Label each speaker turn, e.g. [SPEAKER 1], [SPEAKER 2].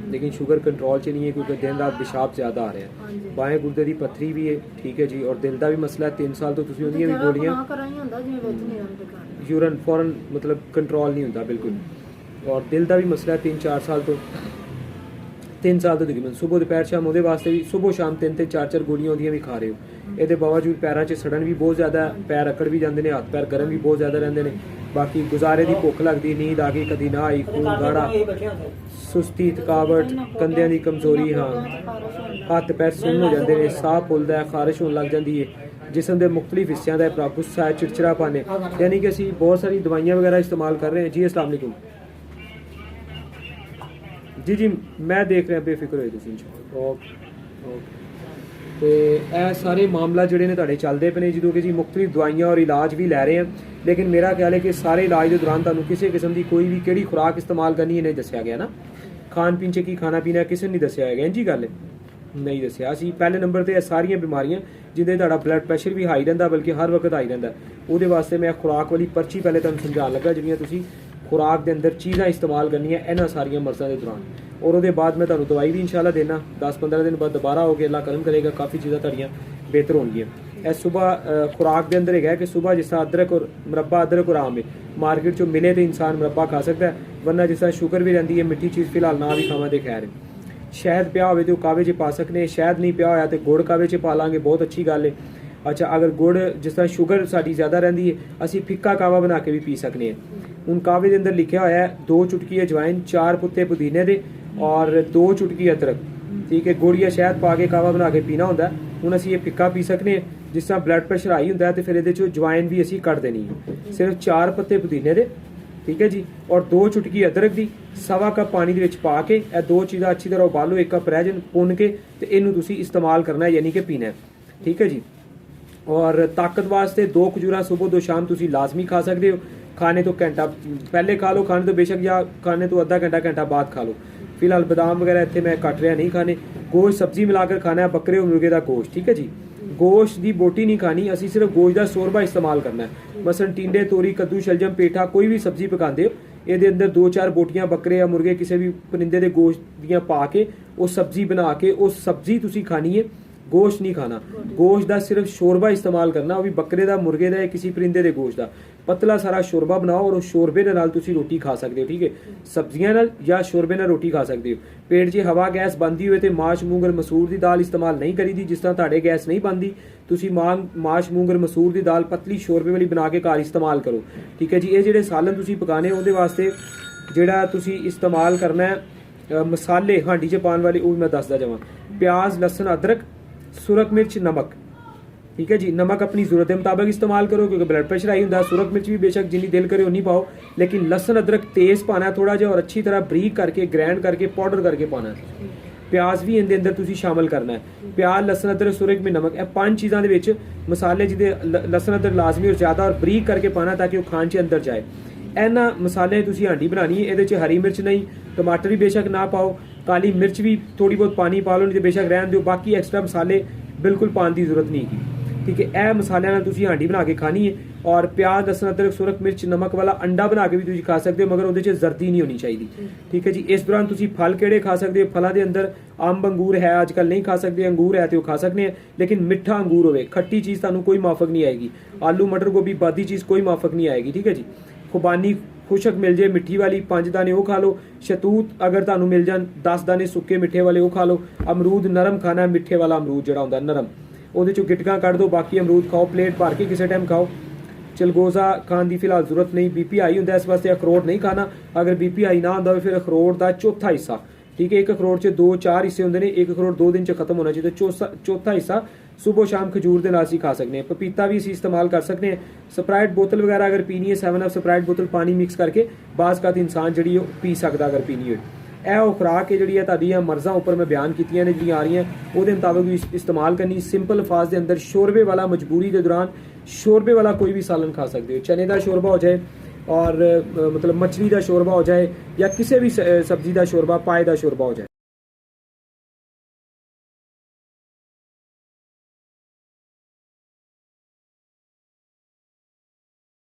[SPEAKER 1] लेकिन sugar control च नहीं है क्योंकि दिन रात पेशाब ज़्यादा आ रहे हैं। बाएं गुर्दे की पत्थरी भी है, ठीक है जी, और दिल का भी मसला है। 3 साल तो तुसीं उहदियां भी गोलियां यूरन फौरन मतलब कंट्रोल नहीं होता बिल्कुल, और दिल का भी मसला है 3-4 साल तो 3 साल तो तकरीबन सुबह दोपहर शाम ਉਹਦੇ वास्ते भी सुबह शाम 3-3 4-4 गोलियां ਉਹਦੀਆਂ भी खा रहे हो। ਇਹਦੇ ਬਾਵਜੂਦ ਪੈਰਾਂ 'ਚ ਸੜਨ ਵੀ ਬਹੁਤ ਜ਼ਿਆਦਾ, ਪੈਰ ਅਕੜ ਵੀ ਜਾਂਦੇ ਨੇ, ਹੱਥ ਪੈਰ ਗਰਮ ਵੀ ਬਹੁਤ ਜ਼ਿਆਦਾ ਰਹਿੰਦੇ ਨੇ। ਬਾਕੀ ਗੁਜ਼ਾਰੇ ਦੀ ਭੁੱਖ ਲੱਗਦੀ, ਨੀਂਦ ਆ ਗਈ ਕਦੀ ਨਾ ਆਈ, ਖੂਨ ਗਾੜਾ, ਸੁਸਤੀ, ਥਕਾਵਟ, ਕੰਧਿਆਂ ਦੀ ਕਮਜ਼ੋਰੀ, ਹਾਂ ਹੱਥ ਪੈਰ ਸੁੰਨ ਹੋ ਜਾਂਦੇ ਨੇ, ਸਾਹ ਫੁੱਲਦਾ, ਖਾਰਿਸ਼ ਹੋਣ ਲੱਗ ਜਾਂਦੀ ਹੈ। जिसम के मुख्तलिफ हिस्सों का गुस्सा है, चिड़चिड़ापन है, यानी कि असी बहुत सारी दवाइयाँ वगैरह इस्तेमाल कर रहे हैं जी। अस्सलाम वालेकुम जी। जी मैं देख रहा, बेफिक्र होए तुसीं ओके। तो यह सारे मामला जोड़े ने तुहाडे चलते पे ने, जो कि जी मुख्तलिफ दवाइयाँ और इलाज भी लै रहे हैं, लेकिन मेरा ख्याल है कि सारे इलाज के दौरान तुहानूं किसी किस्म की कोई भी किहड़ी खुराक इस्तेमाल करनी है नहीं दस्सिया गया ना। खान पीन च की खाना पीना किसी ने नहीं दस्सिया गया, इंजी गल है नहीं दस्सिया। असीं पहले नंबर ते सारियां बीमारियां जिंदे तुहाडा ब्लड प्रैशर भी हाई रहिंदा, बल्कि हर वक्त हाई रहिंदा, उहदे वास्ते मैं खुराक वाली पर्ची पहले तुहानूं समझाउण लगा, जिहड़ियां तुसीं खुराक के अंदर चीज़ां इस्तेमाल करनियां इन्हां सारियां मर्ज़ां के दौरान, और उसके बाद मैं तुहानूं दवाई भी इंशाअल्लाह देना। 10-15 दिन बाद दोबारा हो के अल्लाह करम करेगा, काफ़ी चीज़ां तुहाडियां बेहतर होणगियां। इस सुबह खुराक के अंदर है कि सुबह जिस तरह अदरक और मुरब्बा, अदरक और आम है मार्केट चो मिले तो इंसान मुरब्बा खा सकता है, वरना जिस तरह शुगर भी रहिंदी है, मिट्ठी चीज़ फिलहाल ना भी खावां तो खैर है। शहद पिया होवे तो कावे च पा सकने, शहद नहीं पिया होया तो गुड़ कावे च पा लांगे, बहुत अच्छी गल है। अच्छा अगर गुड़ जिस तरह शुगर साड़ी ज़्यादा रहिंदी है, असी फिक्का कावा बना के भी पी सकने हैं। हुण कावे के अंदर लिखा होया है 2 चुटकी अजवाइन, 4 पुत्ते पुदीने दे और 2 चुटकी अदरक, ठीक है। गुड़ या शहद पा के कावा बना के पीना होंदा है। हुण असी ये फिक्का पी सकने हैं। जिस तरह ब्लड प्रैशर हाई होंदा है तो फिर इहदे चों अजवाइन भी असी कट देनी है, सिर्फ 4 पत्ते पुदीने दे, ठीक है जी, और 2 चुटकी अदरक दी, 1.25 कप पानी दे विच पा के यह 2 चीज़ां अच्छी तरह उबालो, 1 कप रह जान, भुन के तो इनू तुसी इस्तेमाल करना है, यानी कि पीना है, ठीक है जी। और ताकत वास्ते 2 खजूरां सुबह 2 शाम तुसी लाजमी खा सकते हो। खाने तो घंटा पहले खा लो, खाने तो बेशक, या खाने तो आधा घंटा बाद खा लो। फिलहाल बादाम वगैरह इतने मैं कट रहा नहीं खाने। गोश्त सब्जी मिलाकर खाना है, बकरे और मुर्गे का गोश्त, ठीक है जी। गोश्त की बोटी नहीं खानी, असी सिर्फ गोश्त का शोरबा इस्तेमाल करना है। मसलन टिंडे, तोरी, कद्दू, शलजम, पेठा, कोई भी सब्जी पकाते हो, ये अंदर 2-4 बोटियां बकरे या मुर्गे किसी भी परिंदे के गोश्त दियां पा के वो सब्जी बना के वो सब्जी तुसी खानी है, गोश्त नहीं खाना। गोश्त का सिर्फ शोरबा इस्तेमाल करना, वो भी बकरे का, मुर्गे का या किसी परिंदे के गोश्त का। पतला सारा शोरबा बनाओ और उस शोरबे के नाल तुसी रोटी खा सकते हो, ठीक है। सब्जियां नाल या शोरबे नाल रोटी खा सकते हो। पेट 'च हवा गैस बनती हुए तो माश, मूंगर, मसूर की दाल इस्तेमाल नहीं करी दी, जिस तरह तुहाडे गैस नहीं बनती, तुसी माश, मूंगर, मसूर की दाल पतली शोरबे वाली बना के घर इस्तेमाल करो, ठीक है जी। ये जिहड़े सालन तुसी पकाने उहदे वास्ते जिहड़ा तुसी इस्तेमाल करना है मसाले हांडी च पाने वाले, वो भी मैं दसदा जावां। प्याज, लसन, अदरक, सुरख मिर्च, नमक, ठीक है जी। नमक अपनी जरूरत के मुताबिक इस्तेमाल करो, क्योंकि ब्लड प्रैशर आई होंदा। सुरख मिर्च भी बेशक जिन्नी दिल करे उन्नी पाओ, लेकिन लसन अदरक तेज़ पाना है थोड़ा जिहा, और अच्छी तरह बरीक करके ग्रैंड करके पाउडर करके पाना है। प्याज भी इनके अंदर तुसी शामिल करना है। प्याज, लसन, अदरक, सुरख में नमक, यह 5 चीज़ों के विच मसाले जिहदे लसन अदरक लाजमी और ज़्यादा और बरीक करके पाना, ताकि वो खान च अंदर जाए। इन्हां मसाले तुसी हांडी बनानी है, इहदे च हरी मिर्च नहीं, टमाटर भी बेशक ना पाओ, काली मिर्च भी थोड़ी बहुत पानी पा लो, नहीं तो बेशक रहन दो, बाकी एक्स्ट्रा मसाले बिल्कुल पाने की जरूरत नहीं की, ठीक है। यह मसाले नाल तुसी हांडी बना के खानी है। और प्याज, लसन, अदरक, सुरख मिर्च, नमक वाला अंडा बना के भी तुसी खा सकते हो, मगर उहदे च जर्दी नहीं होनी चाहिए, ठीक है जी। इस दौरान तुसी फल केड़े खा सकते हो, फलों के अंदर अंब, अंगूर है, आजकल नहीं खा सकते, अंगूर है तो खा सकते हैं, लेकिन मिठा अंगूर होवे, खट्टी चीज़ तुहानूं कोई माफक नहीं आएगी। आलू, मटर, गोभी, बादी चीज़ कोई माफक नहीं आएगी, ठीक है जी। खुबानी खुशक मिल जाए मिट्ठी वाली 5 दाने वो खा लो। शतूत अगर तुहानूं मिल जान 10 दाने सुक्के मिठे वाले वो खा लो। अमरूद नरम खाना है, मिठे वाला अमरूद जिहड़ा हुंदा नरम, ਉਹਦੇ ਚੋਂ ਗਿਟਕਾਂ ਕੱਢ ਦਿਓ, ਬਾਕੀ ਅਮਰੂਦ ਖਾਓ, ਪਲੇਟ ਭਰ ਕੇ ਕਿਸੇ ਟਾਈਮ ਖਾਓ। ਚਲਗੋਜ਼ਾ ਖਾਣ ਦੀ ਫਿਲਹਾਲ ਜ਼ਰੂਰਤ ਨਹੀਂ, ਬੀਪੀ ਹਾਈ ਹੁੰਦਾ, ਇਸ ਵਾਸਤੇ ਅਖਰੋਟ ਨਹੀਂ ਖਾਣਾ। ਅਗਰ ਬੀਪੀ ਹਾਈ ਨਾ ਹੁੰਦਾ ਹੋਵੇ ਫਿਰ ਅਖਰੋਟ ਦਾ ਚੌਥਾ ਹਿੱਸਾ, ठीक है, एक अखरोट से 2-4 हिस्से होंगे ने, एक अखरोट 2 दिन च खत्म होना चाहिए। चौथा हिस्सा सुबह शाम खजूर के नाल खा सकते हैं। पपीता भी असी इस्तेमाल कर सकते हैं। स्प्राइट बोतल वगैरह अगर पीनी है, 7 अप स्प्राइट बोतल पानी मिक्स करके बाज़ का इंसान जी पी सकता अगर पीनी हो। यह खुराक है जी तुहाडियां मर्ज़ां उपर मैं बयान कीतियां ने जी आ रही हैं, वो मुताबिक भी इस्तेमाल करनी। सिंपल अल्फाज के अंदर शोरबे वाला, मजबूरी के दौरान शोरबे वाला कोई भी सालन खा सकते हो। चने का शोरबा हो जाए और मतलब मछली का शोरबा हो जाए या किसी भी सब्जी का शोरबा, पाए का शोरबा हो जाए।